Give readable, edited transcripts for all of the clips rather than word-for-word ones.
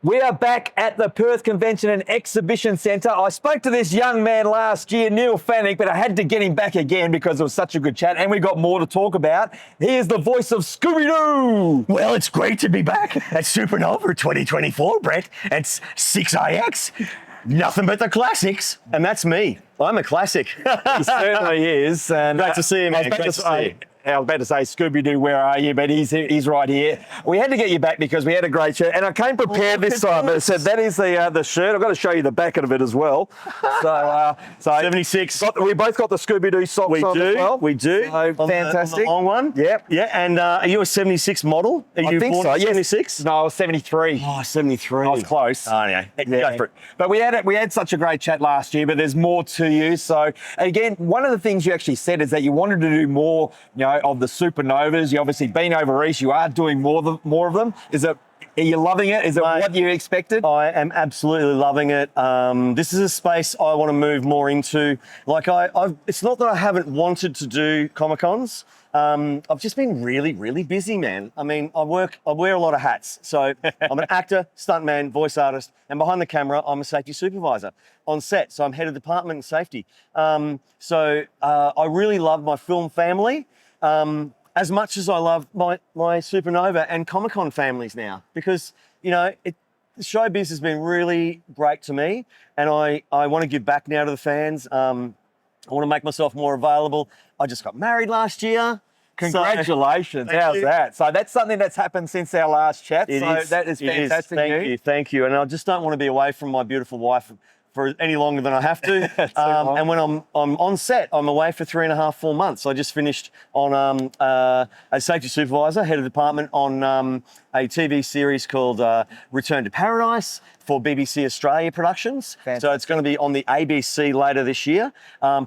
We are back at the Perth Convention and Exhibition Centre. I spoke to this young man last year, Neil Fannick, but I had to get him back again because it was such a good chat and we got more to talk about. He is the voice of Scooby-Doo. Well, it's great to be back at Supanova 2024, Brett. It's 6IX. Nothing but the classics. And that's me. I'm a classic. He certainly is. And Great to see you, man. Great to see you. I was about to say, Scooby-Doo, where are you? But he's right here. We had to get you back because we had a great shirt. And I came prepared this time. It said that is the shirt. I've got to show you the back of it as well. So 76. We both got the Scooby-Doo socks on as well. We do. So fantastic. On the long one. Yep. Yeah. And are you a 76 model? Are you think born so, yes. 76? No, I was 73. Oh, 73. I was close. Oh, yeah. Go for it. But we had such a great chat last year, but there's more to you. So again, one of the things you actually said is that you wanted to do more, of the Supanovas. You obviously been over east. You are doing more of them. Are you loving it? Is it what you expected? I am absolutely loving it. This is a space I want to move more into. Like it's not that I haven't wanted to do Comic-Cons. I've just been really, really busy, man. I mean, I wear a lot of hats. So I'm an actor, stuntman, voice artist, and behind the camera, I'm a safety supervisor on set. So I'm head of department in safety. I really love my film family. As much as I love my Supanova and Comic-Con families now, because, showbiz has been really great to me, and I want to give back now to the fans. I want to make myself more available. I just got married last year. Congratulations. How's that? So that's something that's happened since our last chat. That is fantastic news. Thank you. And I just don't want to be away from my beautiful wife for any longer than I have to. And when I'm on set, I'm away for 3.5, 4 months. I just finished on as safety supervisor, head of department on a TV series called Return to Paradise for BBC Australia Productions. Fantastic. So it's going to be on the ABC later this year.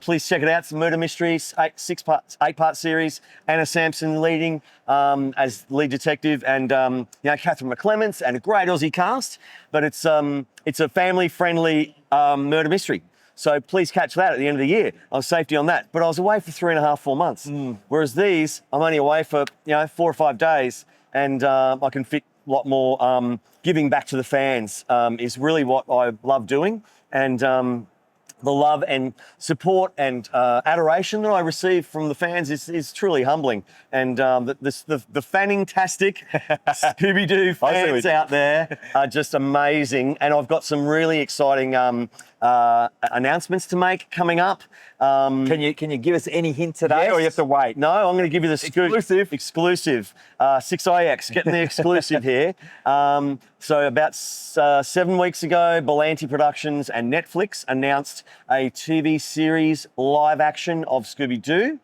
Please check it out. It's a murder mysteries, 8-part series. Anna Sampson leading as lead detective, and Catherine McClements, and a great Aussie cast. But it's a family-friendly murder mystery. So please catch that at the end of the year. I was safety on that. But I was away for 3.5, 4 months. Whereas these, I'm only away for 4 or 5 days, and I can fit a lot more. Giving back to the fans is really what I love doing. And the love and support and adoration that I receive from the fans is truly humbling. And the fanning-tastic Scooby-Doo fans out there are just amazing. And I've got some really exciting announcements to make coming up. Can you give us any hint today, or you have to wait? No, I'm going to give you the exclusive. 6IX, getting the exclusive here. So about 7 weeks ago, Bonetti Productions and Netflix announced a TV series live action of Scooby-Doo.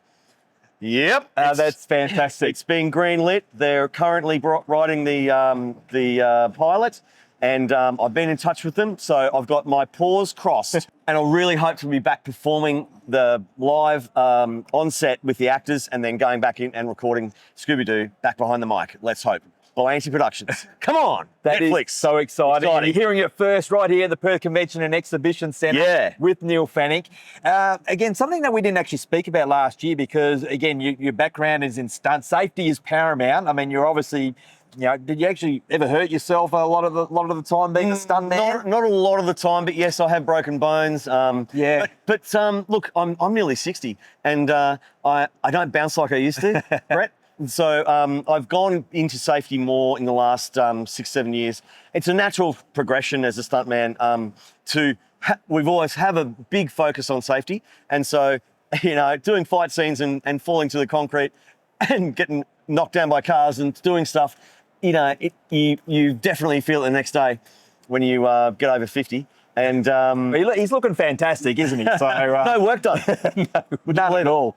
Yep, that's fantastic. It's been greenlit. They're currently writing the pilot. And I've been in touch with them, so I've got my paws crossed. And I really hope to be back performing the live on set with the actors, and then going back in and recording Scooby-Doo back behind the mic. Let's hope. Bonetti Productions. Come on, that Netflix. Is so exciting. You're hearing it first right here at the Perth Convention and Exhibition Centre with Neil Fannick. Again, something that we didn't actually speak about last year, because, again, your background is in stunt. Safety is paramount. I mean, you're obviously... did you actually ever hurt yourself a lot of the time being a stuntman? Not a lot of the time, but yes, I have broken bones. But look, I'm nearly 60, and I don't bounce like I used to, Brett. So I've gone into safety more in the last 6-7 years. It's a natural progression as a stuntman we've always have a big focus on safety, and so doing fight scenes and falling to the concrete and getting knocked down by cars and doing stuff. You definitely feel it the next day when you get over 50. And he's looking fantastic, isn't he? So, no work done. None at all.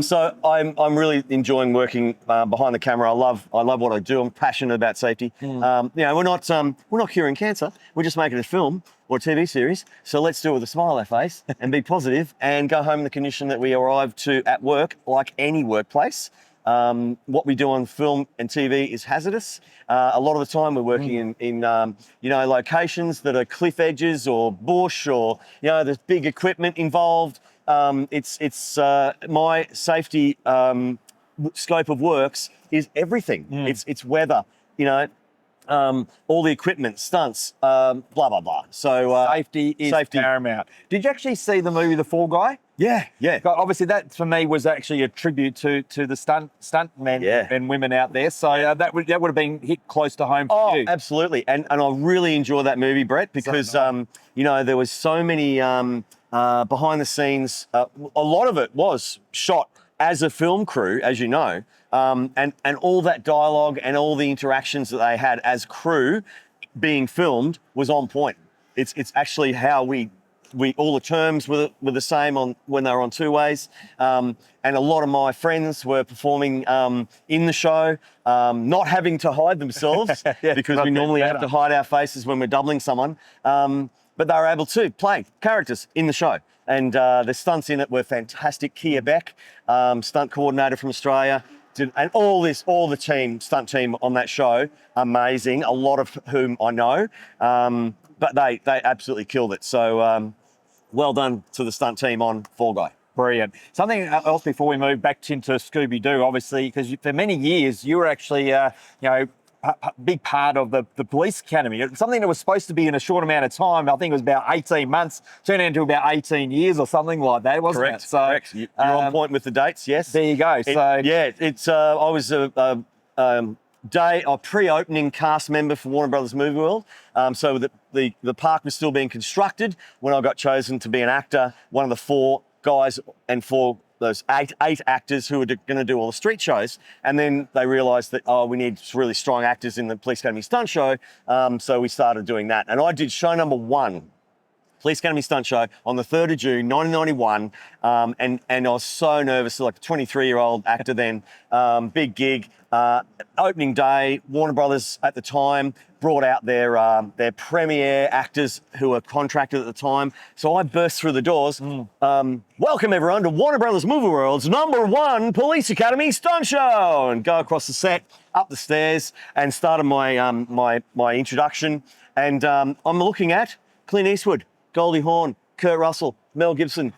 So I'm really enjoying working behind the camera. I love what I do. I'm passionate about safety. We're not curing cancer. We're just making a film or a TV series. So let's do it with a smile on our face and be positive and go home in the condition that we arrive to at work, like any workplace. What we do on film and TV is hazardous. A lot of the time we're working in locations that are cliff edges or bush, or there's big equipment involved. It's my safety scope of works is everything. It's weather. all the equipment, stunts, blah, blah, blah. So Safety is paramount. Did you actually see the movie The Fall Guy? Yeah. Obviously, that for me was actually a tribute to the stunt men and women out there. So that would have been hit close to home for you. Absolutely. And I really enjoy that movie, Brett, because there was so many behind the scenes. A lot of it was shot as a film crew, as you know, and all that dialogue and all the interactions that they had as crew being filmed was on point. It's actually how we all the terms were the same on when they were on two ways. And a lot of my friends were performing in the show, not having to hide themselves because we normally have to hide our faces when we're doubling someone. But they were able to play characters in the show. And the stunts in it were fantastic. Kia Beck, stunt coordinator from Australia, and all the stunt team on that show, amazing. A lot of whom I know, but they absolutely killed it. So well done to the stunt team on Fall Guy. Brilliant. Something else before we move back into Scooby-Doo, obviously, because for many years you were actually, a big part of the police academy. Something that was supposed to be in a short amount of time. I think it was about 18 months, turned into about 18 years or something like that, wasn't it? So, correct. You're on point with the dates, yes. There you go. I was a pre-opening cast member for Warner Brothers Movie World. So the park was still being constructed when I got chosen to be an actor, one of the 4 guys and 4 those eight actors who were going to do all the street shows. And then they realised that, we need really strong actors in the Police Academy stunt show. So we started doing that. And I did show number 1, Police Academy stunt show, on the 3rd of June, 1991. And I was so nervous, like a 23-year-old actor then, big gig. Opening day, Warner Brothers at the time brought out their premier actors who were contracted at the time. So I burst through the doors. Welcome everyone to Warner Brothers Movie World's #1 Police Academy stunt show, and go across the set, up the stairs, and started my introduction. And I'm looking at Clint Eastwood, Goldie Hawn, Kurt Russell, Mel Gibson,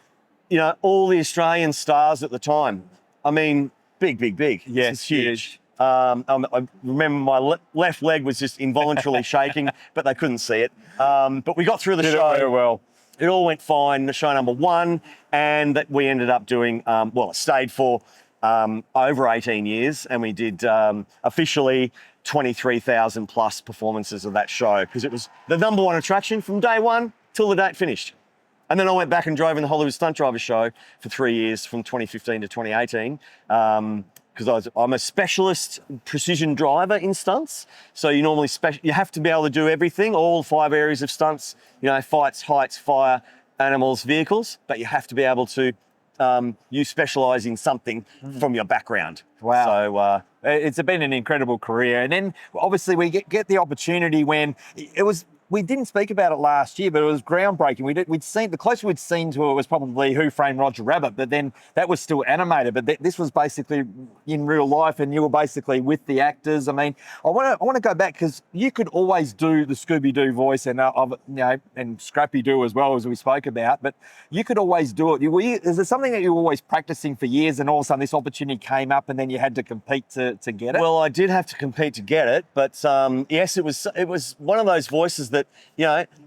all the Australian stars at the time. I mean, big. Yes, it's huge. I remember my left leg was just involuntarily shaking, but they couldn't see it. But we got through the show. Very well. It all went fine, the show number 1, and that we ended up doing, it stayed for over 18 years, and we did officially 23,000 plus performances of that show, because it was the #1 attraction from day 1 till the date finished. And then I went back and drove in the Hollywood Stunt Driver show for 3 years, from 2015 to 2018. Because I'm a specialist precision driver in stunts. So you normally you have to be able to do everything, all 5 areas of stunts, fights, heights, fire, animals, vehicles, but you have to be able to, you specialise in something from your background. Wow. So it's been an incredible career. And then obviously we get the opportunity when we didn't speak about it last year, but it was groundbreaking. We'd seen, the closest we'd seen to it was probably Who Framed Roger Rabbit, but then that was still animated. But this was basically in real life, and you were basically with the actors. I mean, I want to go back, because you could always do the Scooby-Doo voice and and Scrappy-Doo as well, as we spoke about. But you could always do it. Is there something that you were always practicing for years, and all of a sudden this opportunity came up, and then you had to compete to get it? Well, I did have to compete to get it, but yes, it was one of those voices that,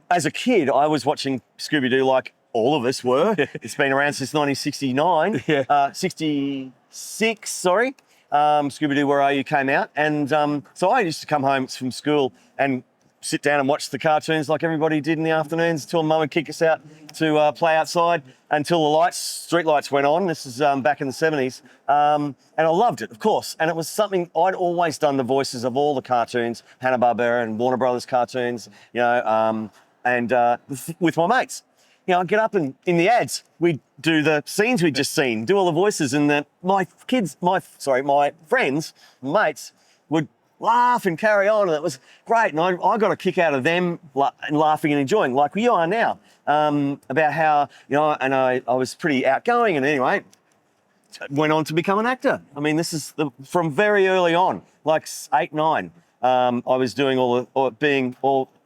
as a kid, I was watching Scooby-Doo like all of us were. It's been around since 1969, 66, sorry. Scooby-Doo, Where Are You came out. And so I used to come home from school and sit down and watch the cartoons like everybody did in the afternoons, until Mum would kick us out to play outside, until the street lights went on. This is back in the 70s. And I loved it, of course. And it was something I'd always done, the voices of all the cartoons, Hanna-Barbera and Warner Brothers cartoons, with my mates. I'd get up and in the ads, we'd do the scenes we'd just seen, do all the voices, and my friends, mates, would laugh and carry on, and it was great. And I got a kick out of them laughing and enjoying, like we are now, about how, and I was pretty outgoing, and anyway, went on to become an actor. I mean, this is from very early on, like 8, 9. I was doing being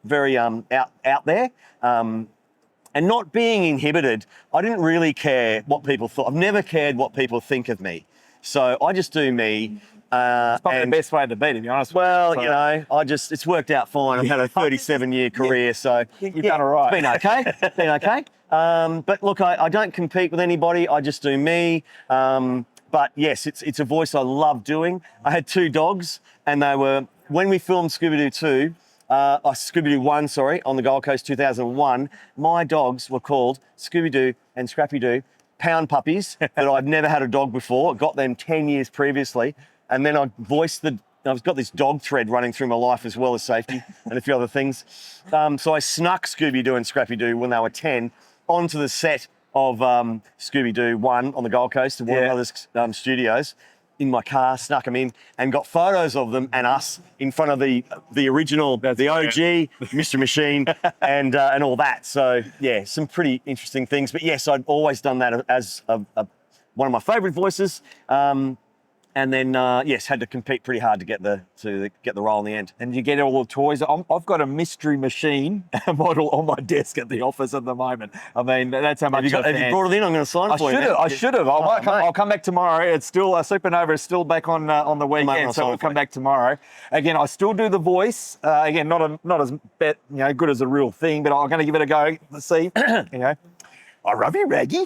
very out there, and not being inhibited. I didn't really care what people thought. I've never cared what people think of me. So I just do me, It's probably the best way to be, to be honest. Well, So, you know, it's worked out fine. I've had a 37-year career, so you've done all right. It's been okay. Been okay. But look, I don't compete with anybody. I just do me. But yes, it's a voice I love doing. I had 2 dogs, and they were, when we filmed Scooby-Doo 2, Scooby-Doo 1, sorry, on the Gold Coast 2001, my dogs were called Scooby-Doo and Scrappy-Doo, pound puppies that I'd never had a dog before. Got them 10 years previously. And then I've got this dog thread running through my life as well as safety and a few other things. So I snuck Scooby-Doo and Scrappy-Doo when they were 10 onto the set of Scooby-Doo 1 on the Gold Coast at Warner Brothers studios in my car, snuck them in and got photos of them and us in front of the original, the OG, Mr. Machine and all that. So yeah, some pretty interesting things. But yes, I'd always done that as one of my favourite voices. And then, yes, had to compete pretty hard to get the role in the end. And you get all the toys. I've got a mystery machine model on my desk at the office at the moment. I mean, that's how much Have you brought it in? I'm going to sign it for you. I should have. I'll come back tomorrow. It's still Supanova is still back on the weekend, so we'll come back tomorrow. Again, I still do the voice. Again, not as good as a real thing, but I'm going to give it a go. Let's see. I love you, Raggy.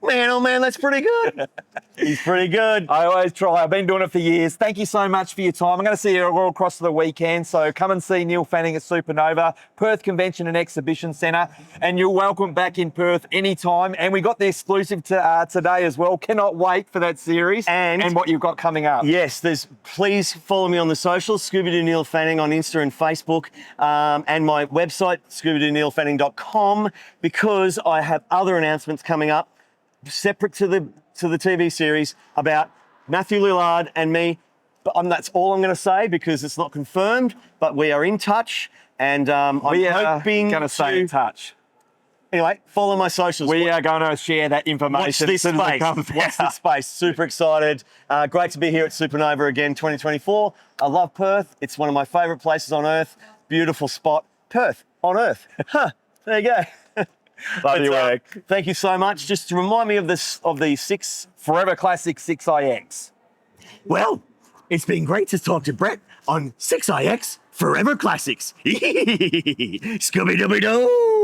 Man, oh man, that's pretty good. He's pretty good. I always try. I've been doing it for years. Thank you so much for your time. I'm going to see you all across the weekend. So come and see Neil Fanning at Supanova, Perth Convention and Exhibition Centre. And you're welcome back in Perth anytime. And we got the exclusive today as well. Cannot wait for that series and what you've got coming up. Yes, please follow me on the socials, Scooby-Doo Neil Fanning on Insta and Facebook, and my website, scoobydoonneilfanning.com, because I have other announcements coming up separate to the TV series about Matthew Lillard and me. But that's all I'm going to say because it's not confirmed. But we are in touch, and I'm hoping going to stay in touch. Anyway, follow my socials. We are going to share that information. Watch this space. Watch this space. Super excited. Great to be here at Supanova again, 2024. I love Perth. It's one of my favourite places on earth. Beautiful spot. Perth on earth. Huh. There you go. Love your work. Thank you so much. Just to remind me of the 6 Forever Classic 6iX. Well, it's been great to talk to Brett on 6iX Forever Classics. Scooby-Dooby-Doo.